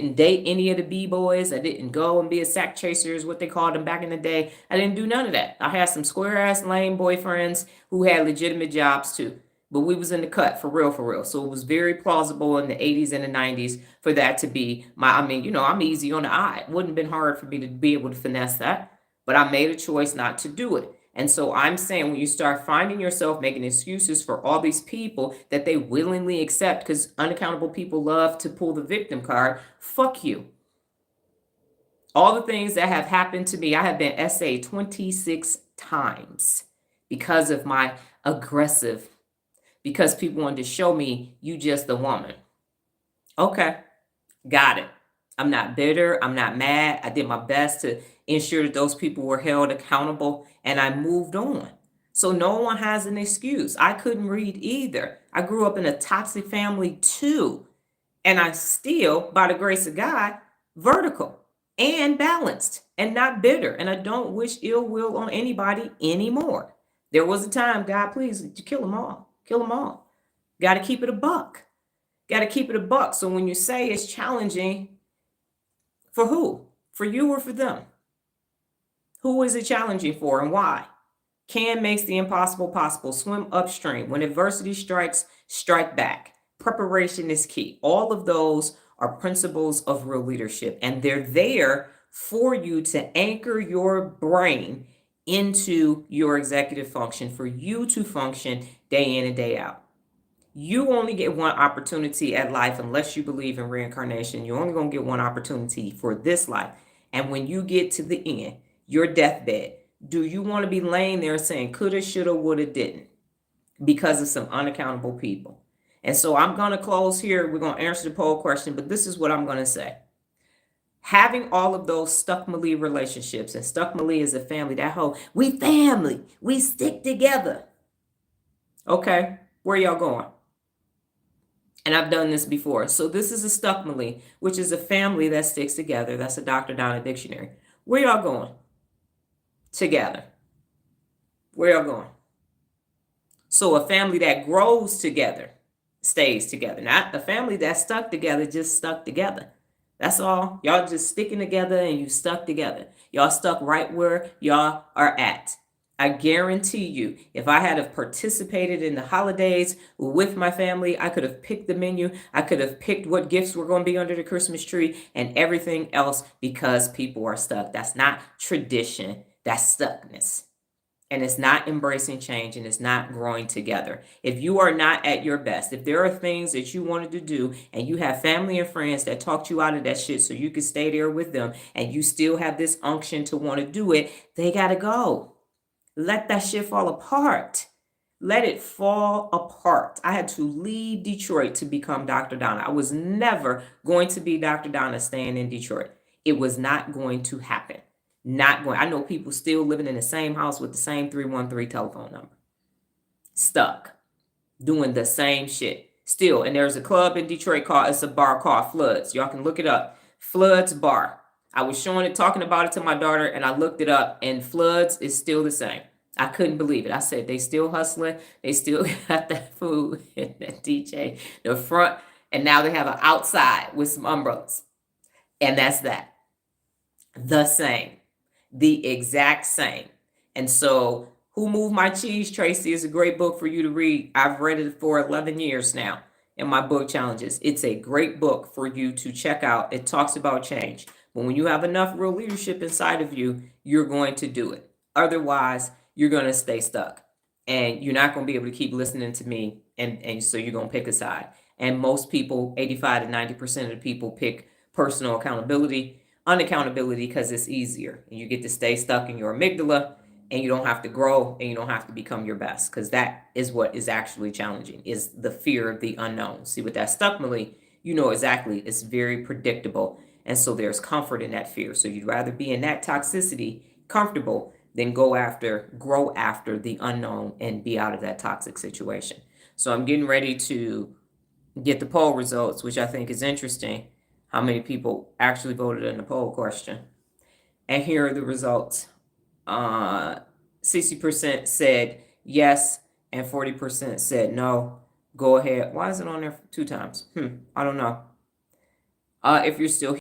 didn't date any of the B-boys. I didn't go and be a sack chaser, is what they called them back in the day. I didn't do none of that. I had some square-ass lame boyfriends who had legitimate jobs too. But we was in the cut for real, for real. So it was very plausible in the 80s and the 90s for that to be I mean, I'm easy on the eye. It wouldn't have been hard for me to be able to finesse that. But I made a choice not to do it. And so I'm saying when you start finding yourself making excuses for all these people that they willingly accept, because unaccountable people love to pull the victim card, fuck you. All the things that have happened to me, I have been essayed 26 times because of my aggressive, because people wanted to show me you just a woman. Okay, got it. I'm not bitter. I'm not mad. I did my best to ensure that those people were held accountable, and I moved on. So no one has an excuse. I couldn't read either. I grew up in a toxic family too. And I still, by the grace of God, vertical and balanced and not bitter. And I don't wish ill will on anybody anymore. There was a time, God, please, to kill them all. Kill them all. Got to keep it a buck. Got to keep it a buck. So when you say it's challenging, for who? For you or for them? Who is it challenging for and why? Can makes the impossible possible. Swim upstream. When adversity strikes, strike back. Preparation is key. All of those are principles of real leadership, and they're there for you to anchor your brain into your executive function, for you to function day in and day out. You only get one opportunity at life unless you believe in reincarnation. You're only going to get one opportunity for this life. And when you get to the end, your deathbed, do you want to be laying there saying coulda, shoulda, woulda, didn't because of some unaccountable people? And so I'm going to close here. We're going to answer the poll question, but this is what I'm going to say. Having all of those Stucmily relationships, and Stucmily is a family, that whole, we family, we stick together. Okay, where y'all going? And I've done this before. So this is a Stucmily, which is a family that sticks together. That's a Dr. Donna dictionary. Where y'all going? Together. Where y'all going? So a family that grows together stays together. Not a family that's stuck together, just stuck together. That's all. Y'all just sticking together and you stuck together. Y'all stuck right where y'all are at. I guarantee you, if I had have participated in the holidays with my family, I could have picked the menu. I could have picked what gifts were going to be under the Christmas tree and everything else, because people are stuck. That's not tradition. That's stuckness. And it's not embracing change, and it's not growing together. If you are not at your best, if there are things that you wanted to do and you have family and friends that talked you out of that shit so you could stay there with them, and you still have this unction to want to do it, they got to go. Let that shit fall apart. Let it fall apart. I had to leave Detroit to become Dr. Donna. I was never going to be Dr. Donna staying in Detroit. It was not going to happen. Not going. I know people still living in the same house with the same 313 telephone number. Stuck. Doing the same shit. Still. And there's a club in Detroit it's a bar called Floods. Y'all can look it up. Floods Bar. I was talking about it to my daughter, and I looked it up, and Floods is still the same. I couldn't believe it. I said, they still hustling. They still got that food and that DJ, the front, and now they have an outside with some umbrellas. And that's that. The same. The exact same. And so Who Moved My Cheese, Tracy, is a great book for you to read. I've read it for 11 years now in my book challenges. It's a great book for you to check out. It talks about change. But when you have enough real leadership inside of you, you're going to do it. Otherwise, you're going to stay stuck. And you're not going to be able to keep listening to me. And so you're going to pick a side. And most people, 85 to 90% of the people, pick personal accountability, unaccountability, because it's easier. And you get to stay stuck in your amygdala, and you don't have to grow, and you don't have to become your best, because that is what is actually challenging, is the fear of the unknown. See, with that Stucmily, you know exactly, it's very predictable. And so there's comfort in that fear. So you'd rather be in that toxicity, comfortable, than grow after the unknown and be out of that toxic situation. So I'm getting ready to get the poll results, which I think is interesting, how many people actually voted in the poll question. And here are the results. 60% said yes, and 40% said no. Go ahead. Why is it on there 2 times? I don't know. if you're still